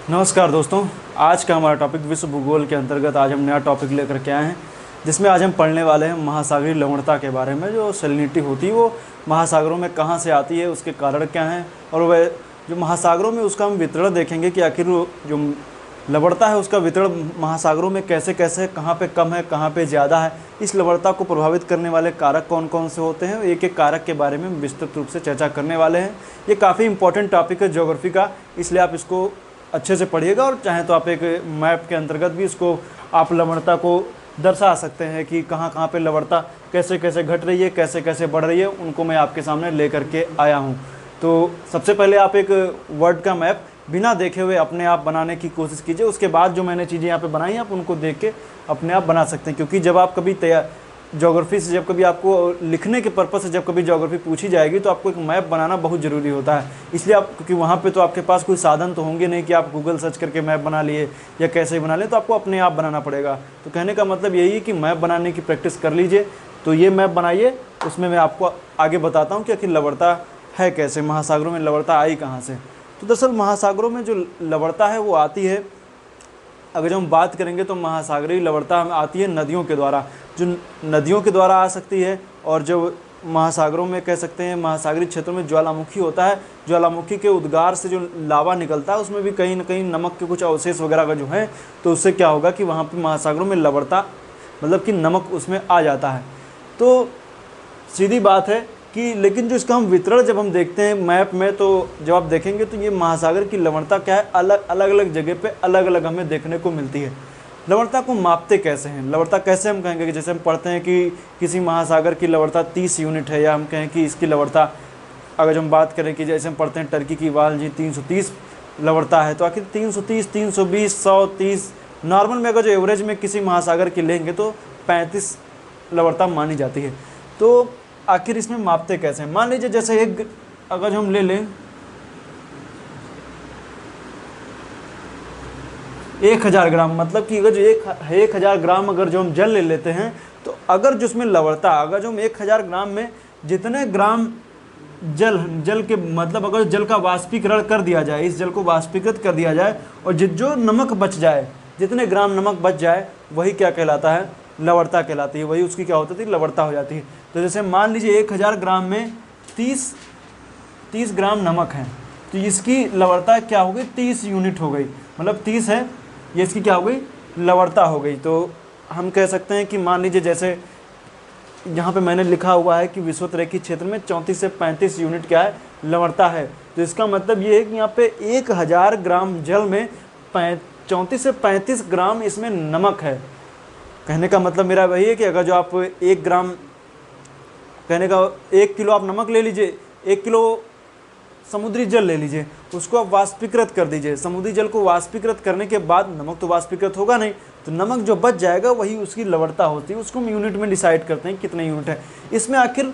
नमस्कार दोस्तों। आज का हमारा टॉपिक विश्व भूगोल के अंतर्गत आज हम नया टॉपिक लेकर के आए हैं, जिसमें आज हम पढ़ने वाले हैं महासागरीय लवणता के बारे में। जो सैलिनिटी होती है वो महासागरों में कहाँ से आती है, उसके कारण क्या हैं, और वह जो महासागरों में उसका हम वितरण देखेंगे कि आखिर जो लवणता है उसका वितरण महासागरों में कैसे कैसे, कहाँ पे कम है, कहाँ पे ज़्यादा है, इस लवणता को प्रभावित करने वाले कारक कौन कौन से होते हैं, एक एक कारक के बारे में विस्तृत रूप से चर्चा करने वाले हैं। ये काफ़ी इंपॉर्टेंट टॉपिक है ज्योग्राफी का, इसलिए आप इसको अच्छे से पढ़िएगा। और चाहे तो आप एक मैप के अंतर्गत भी इसको आप लवणता को दर्शा सकते हैं कि कहाँ कहाँ पे लवणता कैसे कैसे घट रही है, कैसे कैसे बढ़ रही है, उनको मैं आपके सामने लेकर के आया हूँ। तो सबसे पहले आप एक वर्ड का मैप बिना देखे हुए अपने आप बनाने की कोशिश कीजिए। उसके बाद जो मैंने चीज़ें यहाँ पे बनाई आप उनको देख के अपने आप बना सकते हैं, क्योंकि जब आप कभी ज्योग्राफी से जब कभी आपको लिखने के पर्पज़ से जब कभी ज्योग्राफी पूछी जाएगी तो आपको एक मैप बनाना बहुत ज़रूरी होता है। इसलिए आप, क्योंकि वहाँ पे तो आपके पास कोई साधन तो होंगे नहीं कि आप गूगल सर्च करके मैप बना लिए या कैसे बना लें, तो आपको अपने आप बनाना पड़ेगा। तो कहने का मतलब यही है कि मैप बनाने की प्रैक्टिस कर लीजिए। तो ये मैप बनाइए, उसमें मैं आपको आगे बताता हूँ कि आखिर लवणता है कैसे, महासागरों में लवणता आई कहाँ से। तो दरअसल महासागरों में जो लवणता है वो आती है, अगर जब हम बात करेंगे तो महासागरीय लवणता आती है नदियों के द्वारा, जो नदियों के द्वारा आ सकती है। और जो महासागरों में कह सकते हैं, महासागरीय क्षेत्रों में ज्वालामुखी होता है, ज्वालामुखी के उद्गार से जो लावा निकलता है उसमें भी कहीं ना कहीं नमक के कुछ अवशेष वगैरह का जो है, तो उससे क्या होगा कि वहाँ पर महासागरों में लवणता मतलब कि नमक उसमें आ जाता है। तो सीधी बात है कि लेकिन जो इसका हम वितरण जब हम देखते हैं मैप में, तो जब आप देखेंगे तो ये महासागर की लवणता क्या है, अलग अलग जगह पे अलग अलग हमें देखने को मिलती है। लवणता को मापते कैसे हैं, लवणता कैसे हम कहेंगे कि जैसे हम पढ़ते हैं कि किसी महासागर की लवणता 30 यूनिट है, या हम कहें कि इसकी लवणता, अगर हम बात करें कि जैसे हम पढ़ते हैं टर्की की वाल जी 330 लवणता है, तो आखिर 330, 320, 130 नॉर्मल में अगर जो एवरेज में किसी महासागर की लेंगे तो 35 लवणता मानी जाती है। तो आखिर इसमें मापते कैसे हैं, मान लीजिए जैसे एक अगर हम ले लें 1000 ग्राम, मतलब कि अगर जो 1000 ग्राम अगर जो हम जल ले लेते हैं, तो अगर जिसमें लवणता, अगर जो हम 1000 ग्राम में जितने ग्राम जल के मतलब अगर जल का वाष्पीकरण कर दिया जाए, इस जल को वाष्पीकृत कर दिया जाए, और जो नमक बच जाए, जितने ग्राम नमक बच जाए, वही क्या कहलाता है, लवणता कहलाती है। वही उसकी क्या होती है, लवणता हो जाती है। तो जैसे मान लीजिए 1000 ग्राम में 30 ग्राम नमक है, तो इसकी लवणता क्या हो गई, 30 यूनिट हो गई, मतलब 30 है, ये इसकी क्या हो गई, लवणता हो गई। तो हम कह सकते हैं कि मान लीजिए जैसे यहाँ पे मैंने लिखा हुआ है कि विषुवतरेखीय क्षेत्र में 34 से 35 यूनिट क्या है, लवणता है। तो इसका मतलब ये है कि यहाँ पे 1000 ग्राम जल में 34 से 35 ग्राम इसमें नमक है। कहने का मतलब मेरा वही है कि अगर जो आप 1 ग्राम, कहने का 1 किलो आप नमक ले लीजिए, 1 किलो समुद्री जल ले लीजिए, उसको आप वाष्पीकृत कर दीजिए। समुद्री जल को वाष्पीकृत करने के बाद नमक तो वाष्पीकृत होगा नहीं, तो नमक जो बच जाएगा वही उसकी लवणता होती है। उसको हम यूनिट में डिसाइड करते हैं कितने यूनिट है। इसमें आखिर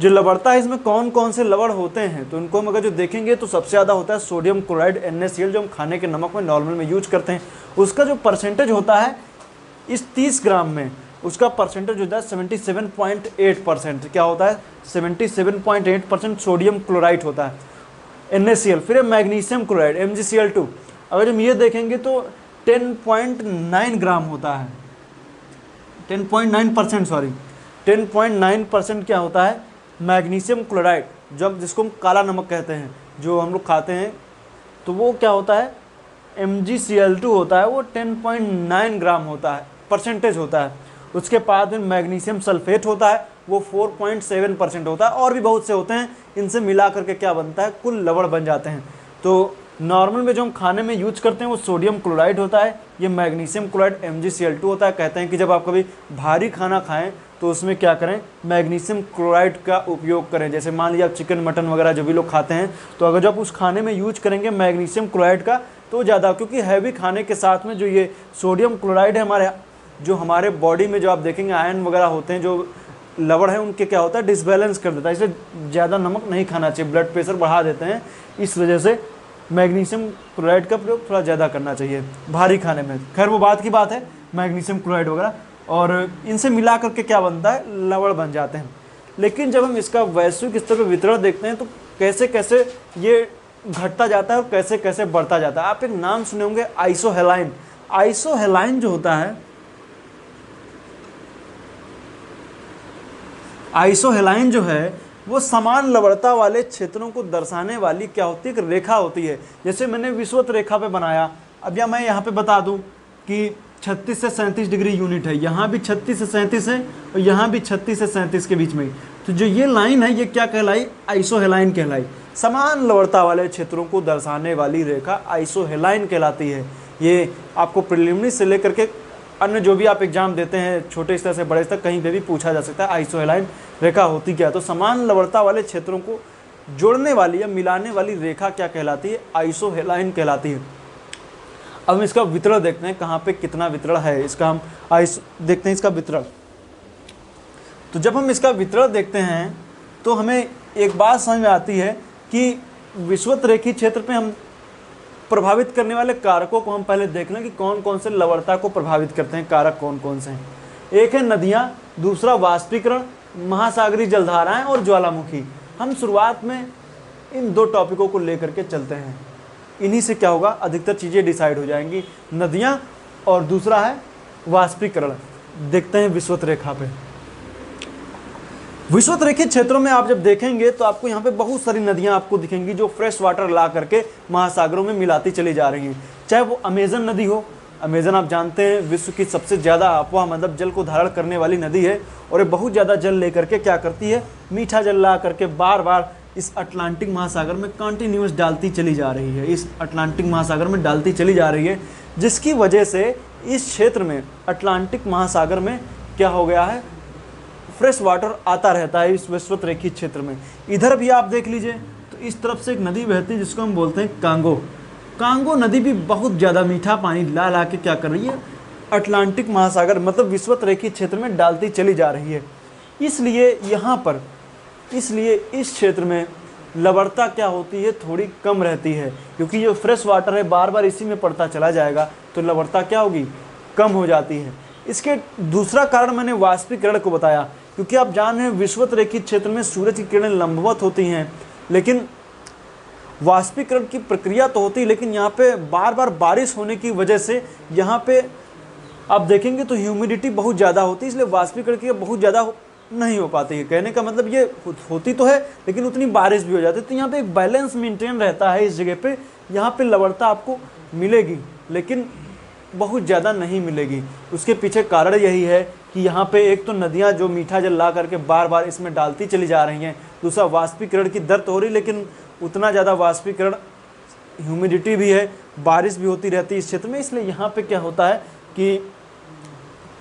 जो लवणता है इसमें कौन कौन से लवण होते हैं, तो इनको हम अगर जो देखेंगे तो सबसे ज़्यादा होता है सोडियम क्लोराइड NaCl, जो हम खाने के नमक में नॉर्मल में यूज करते हैं। उसका जो परसेंटेज होता है इस 30 ग्राम में, उसका परसेंटेज होता है 77.8%। क्या होता है, 77.8% सोडियम क्लोराइड होता है NaCl। फिर मैग्नीशियम क्लोराइड MgCl2, अगर हम ये देखेंगे तो 10.9 ग्राम होता है, 10.9%, सॉरी 10.9% क्या होता है, मैग्नीशियम क्लोराइड, जब जिसको हम काला नमक कहते हैं, जो हम लोग खाते हैं, तो वो क्या होता है, MgCl2 होता है, वो 10.9 ग्राम होता है, परसेंटेज होता है। उसके बाद में मैग्नीशियम सल्फेट होता है, वो 4.7% होता है। और भी बहुत से होते हैं, इनसे मिला करके क्या बनता है, कुल लवण बन जाते हैं। तो नॉर्मल में जो हम खाने में यूज करते हैं वो सोडियम क्लोराइड होता है, ये मैग्नीशियम क्लोराइड MgCl2 होता है। कहते हैं कि जब आप कभी भारी खाना खाएं तो उसमें क्या करें, मैग्नीशियम क्लोराइड का उपयोग करें। जैसे मान लीजिए आप चिकन मटन वगैरह जो भी लोग खाते हैं, तो अगर जब उस खाने में यूज करेंगे मैग्नीशियम क्लोराइड का, तो ज़्यादा, क्योंकि हैवी खाने के साथ में जो ये सोडियम क्लोराइड है हमारे बॉडी में जो आप देखेंगे आयरन वगैरह होते हैं, जो लवण है उनके क्या होता है, डिसबैलेंस कर देता है। इसलिए ज़्यादा नमक नहीं खाना चाहिए, ब्लड प्रेशर बढ़ा देते हैं। इस वजह से मैग्नीशियम क्लोराइड का प्रयोग थोड़ा ज़्यादा करना चाहिए भारी खाने में। खैर वो बात की बात है, मैग्नीशियम क्लोराइड वगैरह, और इनसे मिला करके क्या बनता है, लवण बन जाते हैं। लेकिन जब हम इसका वैश्विक स्तर पर वितरण देखते हैं तो कैसे कैसे ये घटता जाता है और कैसे कैसे बढ़ता जाता है। आप एक नाम सुने होंगे आइसोहेलाइन। आइसोहेलाइन जो होता है, आइसोहेलाइन जो है वो समान लवणता वाले क्षेत्रों को दर्शाने वाली क्या होती है, एक रेखा होती है। जैसे मैंने विषुवत रेखा पे बनाया, अब या मैं यहाँ पे बता दूं कि 36 से 37 डिग्री यूनिट है, यहाँ भी 36 से 37 है और यहाँ भी 36 से 37 के बीच में। तो जो ये लाइन है ये क्या कहलाई, आइसोहेलाइन कहलाई। समान लवणता वाले क्षेत्रों को दर्शाने वाली रेखा आइसोहेलाइन कहलाती है। ये आपको प्रीलिमिनरी से लेकर के अन्य जो भी आप एग्जाम देते हैं, छोटे स्तर से बड़े स्तर, कहीं पे भी पूछा जा सकता है आइसोहेलाइन रेखा होती क्या है। तो समान लवणता वाले क्षेत्रों को जोड़ने वाली या मिलाने वाली रेखा क्या कहलाती है, आइसोहेलाइन कहलाती है। अब हम इसका वितरण देखते हैं, कहाँ पे कितना वितरण है इसका। हम देखते हैं इसका वितरण। तो जब हम इसका वितरण देखते हैं तो हमें एक बात समझ में आती है कि विषुवत रेखीय क्षेत्र पे हम प्रभावित करने वाले कारकों को हम पहले देख लें कि कौन कौन से लवणता को प्रभावित करते हैं, कारक कौन कौन से हैं। एक है नदियाँ, दूसरा वाष्पीकरण, महासागरीय जलधाराएं और ज्वालामुखी। हम शुरुआत में इन दो टॉपिकों को लेकर के चलते हैं, इन्हीं से क्या होगा, अधिकतर चीज़ें डिसाइड हो जाएंगी। नदियाँ और दूसरा है वाष्पीकरण। देखते हैं विषुवत रेखा पे। विषुवत रेखीय क्षेत्रों में आप जब देखेंगे तो आपको यहाँ पे बहुत सारी नदियाँ आपको दिखेंगी जो फ्रेश वाटर ला करके महासागरों में मिलाती चली जा रही हैं। चाहे वो अमेजन नदी हो, अमेजन आप जानते हैं विश्व की सबसे ज़्यादा अफवाह मतलब जल को धारण करने वाली नदी है, और ये बहुत ज़्यादा जल लेकर के क्या करती है, मीठा जल ला करके बार बार इस अटलांटिक महासागर में कंटिन्यूस डालती चली जा रही है, इस अटलांटिक महासागर में डालती चली जा रही है, जिसकी वजह से इस क्षेत्र में अटलांटिक महासागर में क्या हो गया है, फ्रेश वाटर आता रहता है इस विषुवत रेखीय क्षेत्र में। इधर भी आप देख लीजिए तो इस तरफ से एक नदी बहती है जिसको हम बोलते हैं कांगो। कांगो नदी भी बहुत ज़्यादा मीठा पानी ला ला के क्या कर रही है, अटलांटिक महासागर मतलब विषुवत रेखीय क्षेत्र में डालती चली जा रही है। इसलिए यहाँ पर इस क्षेत्र में लवणता क्या होती है, थोड़ी कम रहती है, क्योंकि जो फ्रेश वाटर है बार बार इसी में पड़ता चला जाएगा तो लवणता क्या होगी, कम हो जाती है। इसके दूसरा कारण मैंने वाष्पीकरण को बताया, क्योंकि आप जान रहे हैं विषुवत रेखीय क्षेत्र में सूरज की किरणें लंबवत होती हैं, लेकिन वाष्पीकरण की प्रक्रिया तो होती है, लेकिन यहाँ पे बार बार बारिश होने की वजह से यहाँ पे आप देखेंगे तो ह्यूमिडिटी बहुत ज़्यादा होती है, इसलिए वाष्पीकरण की बहुत ज़्यादा नहीं हो पाती है। कहने का मतलब ये होती तो है लेकिन उतनी बारिश भी हो जाती है, तो यहाँ पे एक बैलेंस मेंटेन रहता है। इस जगह पे यहाँ पे लवणता आपको मिलेगी लेकिन बहुत ज़्यादा नहीं मिलेगी। उसके पीछे कारण यही है कि यहाँ पे एक तो नदियाँ जो मीठा जल ला करके बार बार इसमें डालती चली जा रही हैं, दूसरा वाष्पीकरण की दर तो हो रही लेकिन उतना ज़्यादा वाष्पीकरण, ह्यूमिडिटी भी है, बारिश भी होती रहती है इस क्षेत्र में, इसलिए यहाँ पे क्या होता है कि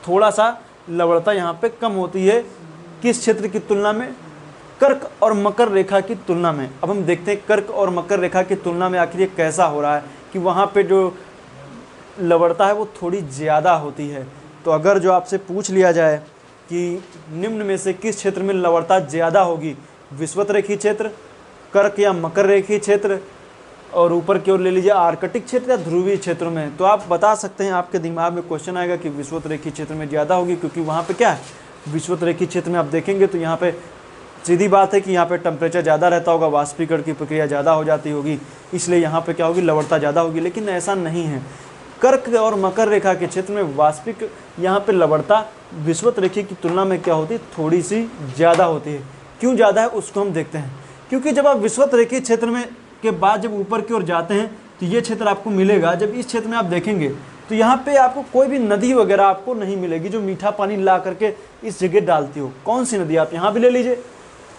थोड़ा सा लवणता यहाँ पे कम होती है। किस क्षेत्र की तुलना में, कर्क और मकर रेखा की तुलना में। अब हम देखते हैं कर्क और मकर रेखा की तुलना में आखिर ये कैसा हो रहा है कि वहाँ पे जो लवणता है वो थोड़ी ज़्यादा होती है। तो अगर जो आपसे पूछ लिया जाए कि निम्न में से किस क्षेत्र में लवणता ज़्यादा होगी, विषुवत रेखीय क्षेत्र, कर्क या मकर रेखीय क्षेत्र, और ऊपर की ओर ले लीजिए आर्कटिक क्षेत्र या ध्रुवीय क्षेत्रों में, तो आप बता सकते हैं, आपके दिमाग में क्वेश्चन आएगा कि विषुवत रेखीय क्षेत्र में ज़्यादा होगी, क्योंकि वहाँ पे क्या है, विषुवत रेखीय क्षेत्र में आप देखेंगे तो यहाँ पे सीधी बात है कि यहाँ पे टेम्परेचर ज़्यादा रहता होगा, वाष्पीकरण की प्रक्रिया ज़्यादा हो जाती होगी, इसलिए यहाँ पे क्या होगी, लवणता ज़्यादा होगी। लेकिन ऐसा नहीं है, कर्क और मकर रेखा के क्षेत्र में वाष्पिक यहाँ पे लवणता विषुवत रेखीय की तुलना में क्या होती है, थोड़ी सी ज़्यादा होती है। क्यों ज़्यादा है उसको हम देखते हैं, क्योंकि जब आप विषुवत रेखीय क्षेत्र में के बाद जब ऊपर की ओर जाते हैं तो ये क्षेत्र आपको मिलेगा। जब इस क्षेत्र में आप देखेंगे तो यहाँ पे आपको कोई भी नदी वगैरह आपको नहीं मिलेगी जो मीठा पानी ला करके इस जगह डालती हो। कौन सी नदी, आप यहाँ भी ले लीजिए,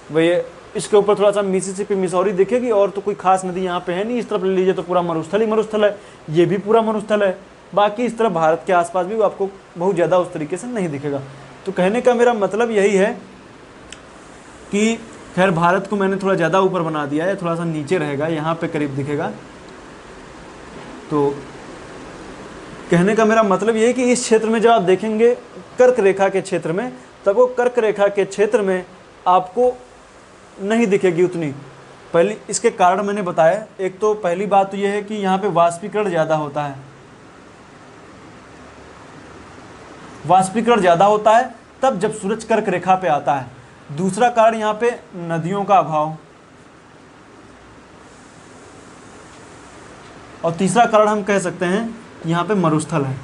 वही इसके ऊपर थोड़ा सा मिसिसिपी मिसौरी दिखेगी, और तो कोई खास नदी यहाँ पे है नहीं। इस तरफ ले लीजिए तो पूरा मरुस्थल ही मरुस्थल है, ये भी पूरा मरुस्थल है। बाकी इस तरफ भारत के आसपास भी आपको बहुत ज़्यादा उस तरीके से नहीं दिखेगा। तो कहने का मेरा मतलब यही है कि खैर भारत को मैंने थोड़ा ज़्यादा ऊपर बना दिया है, थोड़ा सा नीचे रहेगा, यहाँ पे करीब दिखेगा। तो कहने का मेरा मतलब ये है कि इस क्षेत्र में जब आप देखेंगे कर्क रेखा के क्षेत्र में, तब वो कर्क रेखा के क्षेत्र में आपको नहीं दिखेगी उतनी। पहली इसके कारण मैंने बताया, एक तो पहली बात तो ये है कि यहाँ पे वाष्पीकरण ज़्यादा होता है, वाष्पीकरण ज़्यादा होता है तब जब सूरज कर्क रेखा पे आता है। दूसरा कारण यहाँ पे नदियों का अभाव, और तीसरा कारण हम कह सकते हैं यहाँ पे मरुस्थल है,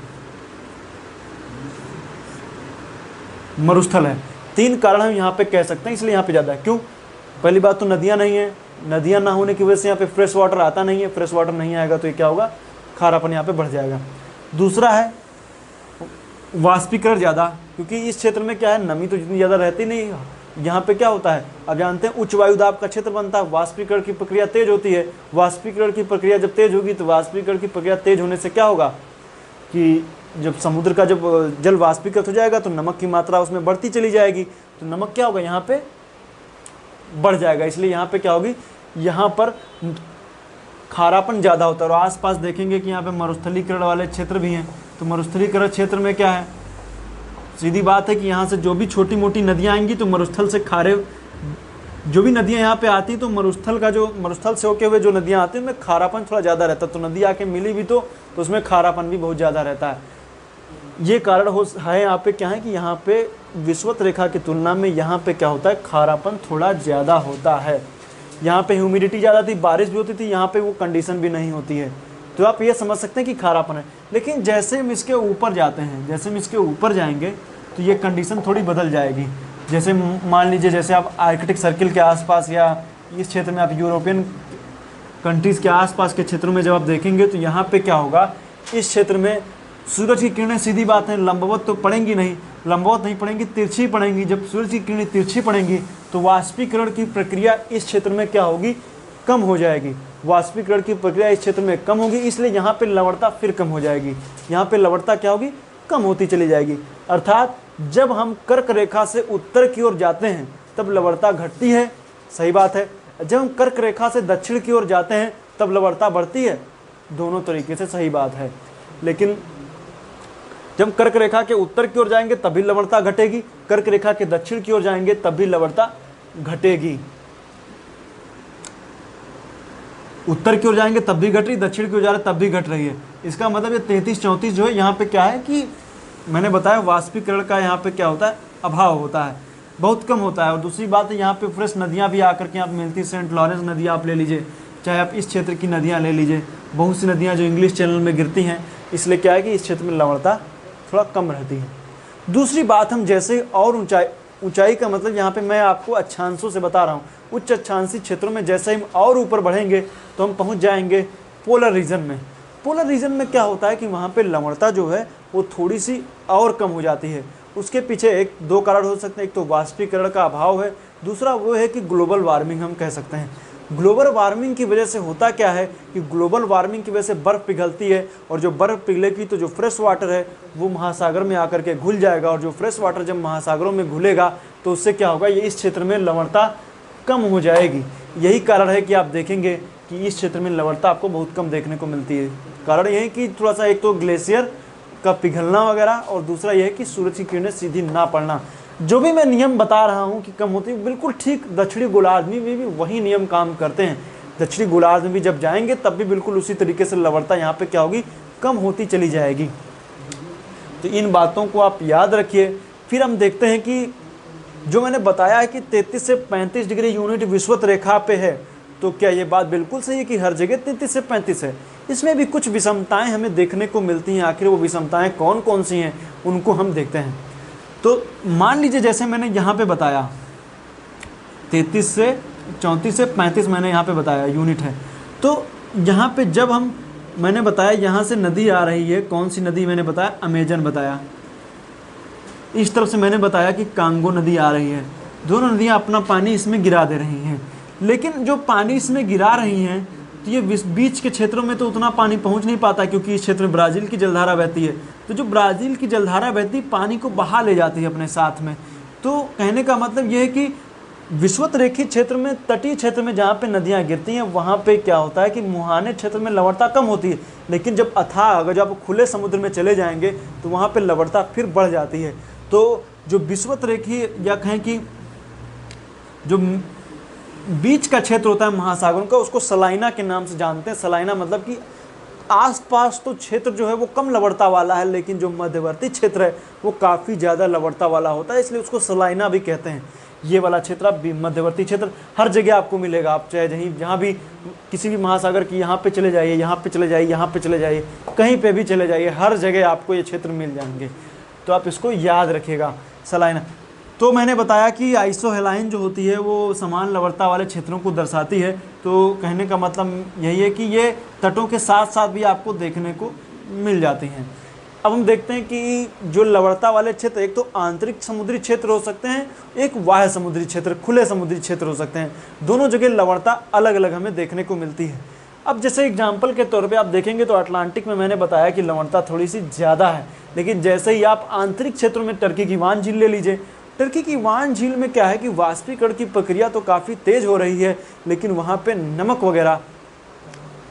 मरुस्थल है। 3 कारण हम यहाँ पे कह सकते हैं, इसलिए यहाँ पे ज़्यादा है। क्यों? पहली बात तो नदियाँ नहीं है, नदियाँ ना होने की वजह से यहाँ पे फ्रेश वाटर आता नहीं है, फ्रेश वाटर नहीं आएगा तो ये क्या होगा, खारापन यहाँ पे बढ़ जाएगा। दूसरा है वाष्पीकरण ज़्यादा, क्योंकि इस क्षेत्र में क्या है, नमी तो जितनी ज़्यादा रहती नहीं। यहाँ पे क्या होता है, अब जानते हैं उच्च वायुदाब का क्षेत्र बनता है, वाष्पीकरण की प्रक्रिया तेज होती है। वाष्पीकरण की प्रक्रिया जब तेज होगी तो वाष्पीकरण की प्रक्रिया तेज होने से क्या होगा कि जब समुद्र का जब जल वाष्पीकृत हो जाएगा तो नमक की मात्रा उसमें बढ़ती चली जाएगी, तो नमक क्या होगा, यहाँ पे बढ़ जाएगा। इसलिए यहाँ पे क्या होगी, यहाँ पर खारापन ज़्यादा होता है। और आसपास देखेंगे कि यहाँ पे मरुस्थलीकरण वाले क्षेत्र भी हैं, तो मरुस्थलीकरण क्षेत्र में क्या है, सीधी बात है कि यहाँ से जो भी छोटी मोटी नदियाँ आएंगी तो मरुस्थल से खारे, जो भी नदियाँ यहाँ पे आती तो मरुस्थल का जो मरुस्थल से होके हुए जो नदियाँ आती हैं उनमें खारापन थोड़ा ज़्यादा रहता है। तो नदी आके मिली भी तो उसमें खारापन भी बहुत ज़्यादा रहता है। ये कारण है यहाँ पे क्या है कि यहाँ पे विषुवत रेखा की तुलना में यहाँ पे क्या होता है, खारापन थोड़ा ज़्यादा होता है। यहाँ पे ह्यूमिडिटी ज़्यादा थी, बारिश भी होती थी, यहाँ पे वो कंडीशन भी नहीं होती है। तो आप ये समझ सकते हैं कि खारापन है। लेकिन जैसे हम इसके ऊपर जाते हैं, जैसे हम इसके ऊपर जाएंगे तो ये कंडीशन थोड़ी बदल जाएगी। जैसे मान लीजिए, जैसे आप आर्कटिक सर्किल के आसपास या इस क्षेत्र में आप यूरोपियन कंट्रीज़ के आसपास के क्षेत्रों में जब आप देखेंगे तो यहाँ पे क्या होगा, इस क्षेत्र में सूरज की किरणें सीधी बात है लंबवत तो पड़ेंगी नहीं, लंबवत नहीं पड़ेंगी, तिरछी पड़ेंगी। जब सूरज की किरणें तिरछी पड़ेंगी तो वाष्पीकरण की प्रक्रिया इस क्षेत्र में क्या होगी, कम हो जाएगी। वाष्पीकरण की प्रक्रिया इस क्षेत्र में कम होगी, इसलिए यहाँ पे लवणता फिर कम हो जाएगी। यहाँ पे लवणता क्या होगी, कम होती चली जाएगी। अर्थात जब हम कर्क रेखा से उत्तर की ओर जाते हैं तब लवणता घटती है, सही बात है। जब हम कर्क रेखा से दक्षिण की ओर जाते हैं तब लवणता बढ़ती है, दोनों तरीके से सही बात है। लेकिन जब कर्क रेखा के उत्तर की ओर जाएंगे तब भी लवणता घटेगी, कर्क रेखा के दक्षिण की ओर जाएंगे तब भी लवणता घटेगी। उत्तर की ओर जाएंगे तब भी घट रही, दक्षिण की ओर जा रहे तब भी घट रही है। इसका मतलब ये 33-34 जो है यहाँ पे क्या है कि मैंने बताया वाष्पीकरण का यहाँ पे क्या होता है, अभाव होता है, बहुत कम होता है। और दूसरी बात है यहाँ पे फ्रेश नदियाँ भी आकर के यहाँ मिलती, सेंट लॉरेंस नदी आप ले लीजिए, चाहे आप इस क्षेत्र की नदियाँ ले लीजिए, बहुत सी नदियाँ जो इंग्लिश चैनल में गिरती हैं, इसलिए क्या है कि इस क्षेत्र में लवणता थोड़ा कम रहती है। दूसरी बात, हम जैसे और ऊंचाई का मतलब यहाँ पे मैं आपको अक्षांशों से बता रहा हूँ, उच्च अक्षांशी क्षेत्रों में जैसे हम और ऊपर बढ़ेंगे तो हम पहुँच जाएंगे पोलर रीजन में। पोलर रीजन में क्या होता है कि वहाँ पे लवणता जो है वो थोड़ी सी और कम हो जाती है। उसके पीछे 1-2 कारण हो सकते हैं, एक तो वाष्पीकरण का अभाव है, दूसरा वो है कि ग्लोबल वार्मिंग हम कह सकते हैं। ग्लोबल वार्मिंग की वजह से होता क्या है कि ग्लोबल वार्मिंग की वजह से बर्फ़ पिघलती है, और जो बर्फ़ पिघलेगी तो जो फ्रेश वाटर है वो महासागर में आकर के घुल जाएगा, और जो फ्रेश वाटर जब महासागरों में घुलेगा तो उससे क्या होगा, ये इस क्षेत्र में लवणता कम हो जाएगी। यही कारण है कि आप देखेंगे कि इस क्षेत्र में लवणता आपको बहुत कम देखने को मिलती है। कारण यह है कि थोड़ा सा एक तो ग्लेशियर का पिघलना वगैरह, और दूसरा यह है कि सूरज की किरणें सीधी ना पड़ना। जो भी मैं नियम बता रहा हूँ कि कम होती है, बिल्कुल ठीक दक्षिणी गोलार्ध में भी वही नियम काम करते हैं। दक्षिणी गोलार्ध में भी जब जाएंगे तब भी बिल्कुल उसी तरीके से लवणता यहाँ पे क्या होगी, कम होती चली जाएगी। तो इन बातों को आप याद रखिए। फिर हम देखते हैं कि जो मैंने बताया है कि 33 से 35 डिग्री यूनिट विषुवत रेखा पे है, तो क्या ये बात बिल्कुल सही है कि हर जगह 33 से 35 है? इसमें भी कुछ विषमताएं हमें देखने को मिलती हैं। आखिर वो विषमताएं कौन कौन सी हैं, उनको हम देखते हैं। तो मान लीजिए जैसे मैंने यहाँ पे बताया 33 से 34 से 35 मैंने यहाँ पे बताया यूनिट है। तो यहाँ पे जब मैंने बताया यहाँ से नदी आ रही है, कौन सी नदी मैंने बताया, अमेजन बताया। इस तरफ से मैंने बताया कि कांगो नदी आ रही है। दोनों नदियाँ अपना पानी इसमें गिरा दे रही हैं, लेकिन जो पानी इसमें गिरा रही हैं तो ये बीच के क्षेत्रों में तो उतना पानी पहुंच नहीं पाता, क्योंकि इस क्षेत्र में ब्राज़ील की जलधारा बहती है। तो जो ब्राज़ील की जलधारा बहती पानी को बहा ले जाती है अपने साथ में। तो कहने का मतलब ये है कि विषुवत रेखीय क्षेत्र में, तटीय क्षेत्र में जहाँ पे नदियाँ गिरती हैं वहाँ पे क्या होता है कि मुहाने क्षेत्र में लवणता कम होती है, लेकिन जब अगर जब आप खुले समुद्र में चले जाएंगे तो वहाँ पे लवणता फिर बढ़ जाती है। तो जो विषुवत रेखीय या कहें कि जो बीच का क्षेत्र होता है महासागरों का, उसको सलाइना के नाम से जानते हैं। सलाइना मतलब कि आसपास तो क्षेत्र जो है वो कम लवणता वाला है, लेकिन जो मध्यवर्ती क्षेत्र है वो काफ़ी ज़्यादा लवणता वाला होता है, इसलिए उसको सलाइना भी कहते हैं। ये वाला क्षेत्र आप मध्यवर्ती क्षेत्र हर जगह आपको मिलेगा। आप चाहे जहाँ भी किसी भी महासागर की यहाँ पे चले जाइए, यहाँ पे चले जाइए, यहाँ पे चले जाइए, कहीं पे भी चले जाइए, हर जगह आपको ये क्षेत्र मिल जाएंगे। तो आप इसको याद रखिएगा। सलाइना, तो मैंने बताया कि आइसोहेलाइन जो होती है वो समान लवणता वाले क्षेत्रों को दर्शाती है। तो कहने का मतलब यही है कि ये तटों के साथ साथ भी आपको देखने को मिल जाती हैं। अब हम देखते हैं कि जो लवणता वाले क्षेत्र, एक तो आंतरिक समुद्री क्षेत्र हो सकते हैं, एक बाह्य समुद्री क्षेत्र, खुले समुद्री क्षेत्र हो सकते हैं। दोनों जगह लवणता अलग अलग हमें देखने को मिलती है। अब जैसे एग्जाम्पल के तौर पे आप देखेंगे तो अटलांटिक में मैंने बताया कि लवणता थोड़ी सी ज़्यादा है, लेकिन जैसे ही आप आंतरिक क्षेत्रों में टर्की की वान झील ले लीजिए, टर्की की वान झील में क्या है कि वाष्पीकरण की प्रक्रिया तो काफ़ी तेज़ हो रही है, लेकिन वहाँ पे नमक वगैरह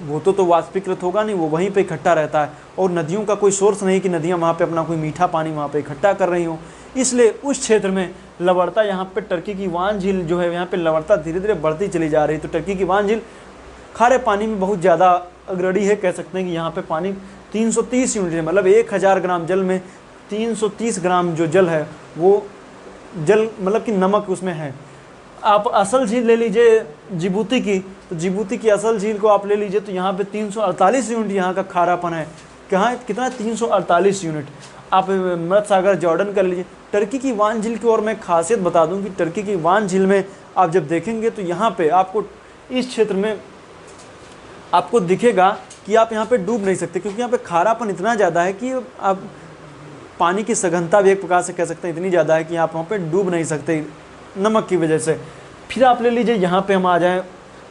वो तो वाष्पीकृत होगा नहीं, वो वहीं पे इकट्ठा रहता है। और नदियों का कोई सोर्स नहीं कि नदियाँ वहाँ पे अपना कोई मीठा पानी वहाँ पे इकट्ठा कर रही हों, इसलिए उस क्षेत्र में लवणता यहाँ पे टर्की की वान झील जो है यहाँ पे लवणता धीरे धीरे बढ़ती चली जा रही है। तो टर्की की वान झील खारे पानी में बहुत ज़्यादा अग्रणी है। कह सकते हैं कि यहाँ पे पानी 330 यूनिट है, मतलब 1000 ग्राम जल में 330 ग्राम जो जल है वो जल मतलब कि नमक उसमें है। आप असल झील ले लीजिए जिबूती की, तो जिबूती की असल झील को आप ले लीजिए तो यहाँ पे 348 यूनिट यहाँ का खारापन है। कहाँ कितना 348 यूनिट। आप मृत सागर जॉर्डन कर लीजिए। टर्की की वान झील की ओर मैं खासियत बता दूं कि टर्की की वान झील में आप जब देखेंगे तो यहाँ पे आपको इस क्षेत्र में आपको दिखेगा कि आप यहाँ पे डूब नहीं सकते, क्योंकि यहाँ पे खारापन इतना ज़्यादा है कि आप पानी की सघनता भी एक प्रकार से कह सकते हैं इतनी ज़्यादा है कि आप वहाँ पे डूब नहीं सकते नमक की वजह से। फिर आप ले लीजिए यहाँ पे हम आ जाएँ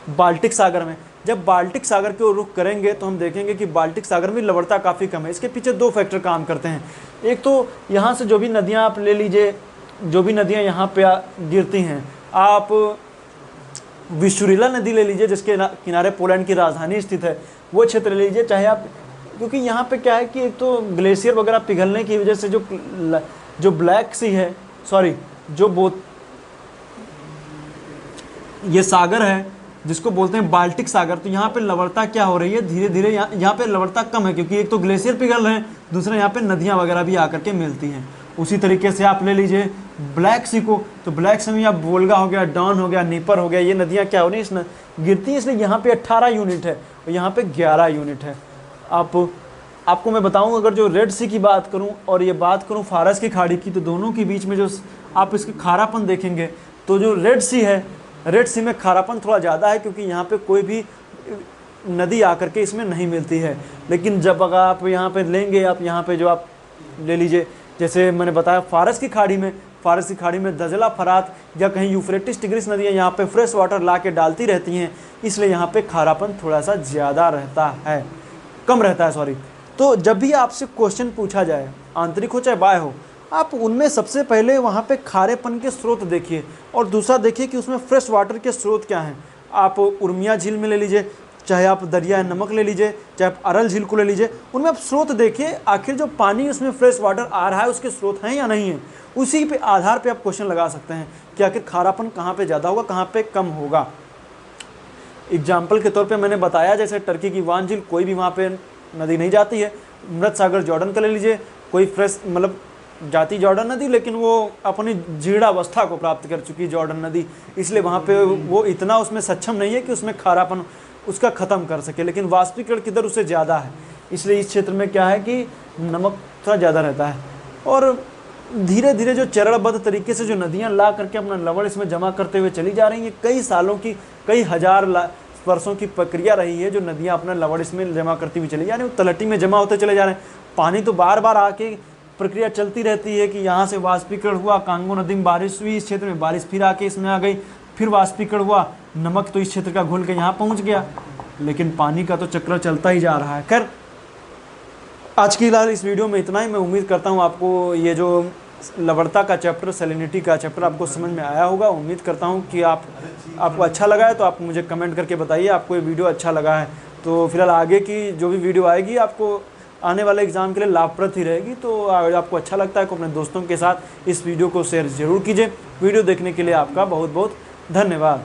बाल्टिक सागर में। जब बाल्टिक सागर की ओर रुख करेंगे तो हम देखेंगे कि बाल्टिक सागर में लवणता काफ़ी कम है। इसके पीछे दो फैक्टर काम करते हैं। एक तो यहाँ से जो भी नदियाँ आप ले लीजिए, जो भी नदियाँ यहाँ पे गिरती हैं, आप विशुरिला नदी ले लीजिए जिसके किनारे पोलैंड की राजधानी स्थित है, वो क्षेत्र ले लीजिए। चाहे आप, क्योंकि यहाँ पे क्या है कि एक तो ग्लेशियर वगैरह पिघलने की वजह से जो ब्लैक सी है, सॉरी जो ये सागर है जिसको बोलते हैं बाल्टिक सागर, तो यहाँ पे लवणता क्या हो रही है, धीरे धीरे यहाँ पे लवणता कम है, क्योंकि एक तो ग्लेशियर पिघल रहे हैं, दूसरा यहाँ पे नदियाँ वगैरह भी आकर के मिलती हैं। उसी तरीके से आप ले लीजिए ब्लैक सी को, तो ब्लैक सी में आप वोल्गा हो गया, डॉन हो गया, नीपर हो गया, ये नदियाँ क्या हो रही है गिरती हैं, इसलिए यहाँ पे 18 यूनिट है और यहाँ पे 11 यूनिट है। आपको मैं बताऊँ, अगर जो रेड सी की बात करूँ और ये बात करूँ फारस की खाड़ी की, तो दोनों के बीच में जो आप इसके खारापन देखेंगे तो जो रेड सी है, रेड सी में खारापन थोड़ा ज़्यादा है, क्योंकि यहाँ पे कोई भी नदी आकर के इसमें नहीं मिलती है। लेकिन जब अगर आप यहाँ पे लेंगे, आप यहाँ पे जो आप ले लीजिए, जैसे मैंने बताया फारस की खाड़ी में दजला, फरात या कहीं यूफ्रेटिस टिग्रिस नदियाँ यहाँ पे फ्रेश वाटर ला के डालती रहती हैं, इसलिए यहाँ पे खारापन थोड़ा सा ज़्यादा रहता है, कम रहता है, सॉरी। तो जब भी आपसे क्वेश्चन पूछा जाए, आंतरिक हो चाहे बाह्य हो, आप उनमें सबसे पहले वहाँ पे खारेपन के स्रोत देखिए और दूसरा देखिए कि उसमें फ्रेश वाटर के स्रोत क्या हैं। आप उर्मिया झील में ले लीजिए, चाहे आप दरिया नमक ले लीजिए, चाहे आप अरल झील को ले लीजिए, उनमें आप स्रोत देखिए, आखिर जो पानी उसमें फ्रेश वाटर आ रहा है उसके स्रोत हैं या नहीं है। उसी पे आधार पे आप क्वेश्चन लगा सकते हैं कि आखिर खारापन कहाँ पे ज़्यादा होगा, कहाँ पे कम होगा। एग्जाम्पल के तौर पे मैंने बताया, जैसे टर्की की वान झील, कोई भी वहाँ पे नदी नहीं जाती है। मृत सागर जॉर्डन का ले लीजिए, कोई फ्रेश मतलब जाती जॉर्डन नदी, लेकिन वो अपनी जीर्णावस्था को प्राप्त कर चुकी जॉर्डन नदी, इसलिए वहाँ पे वो इतना उसमें सक्षम नहीं है कि उसमें खारापन उसका ख़त्म कर सके। लेकिन वाष्पीकरण की दर उससे ज़्यादा है, इसलिए इस क्षेत्र में क्या है कि नमक थोड़ा ज़्यादा रहता है। और धीरे धीरे जो चरणबद्ध तरीके से जो नदियाँ ला करके अपना लवण इसमें जमा करते हुए चली जा रही हैं, कई सालों की, कई हजार वर्षों की प्रक्रिया रही है जो नदियाँ अपना लवण इसमें जमा करती हुई चली जा रही हैं, तलहटी में जमा होते चले जा रहे हैं। पानी तो बार बार आके प्रक्रिया चलती रहती है कि यहाँ से वाष्पीकरण हुआ, कांगो नदी में बारिश हुई, इस क्षेत्र में बारिश फिर आके इसमें आ गई, फिर वाष्पीकरण हुआ, नमक तो इस क्षेत्र का घुल के यहाँ पहुँच गया, लेकिन पानी का तो चक्र चलता ही जा रहा है। खैर, आज की फिलहाल इस वीडियो में इतना ही। मैं उम्मीद करता हूँ आपको ये जो लवणता का चैप्टर, सैलिनिटी का चैप्टर आपको समझ में आया होगा। उम्मीद करता हूँ कि आपको अच्छा लगा है, तो आप मुझे कमेंट करके बताइए आपको ये वीडियो अच्छा लगा है। तो फिलहाल आगे की जो भी वीडियो आएगी आपको आने वाले एग्ज़ाम के लिए लाभप्रद ही रहेगी। तो अगर आपको अच्छा लगता है तो अपने दोस्तों के साथ इस वीडियो को शेयर ज़रूर कीजिए। वीडियो देखने के लिए आपका बहुत बहुत धन्यवाद।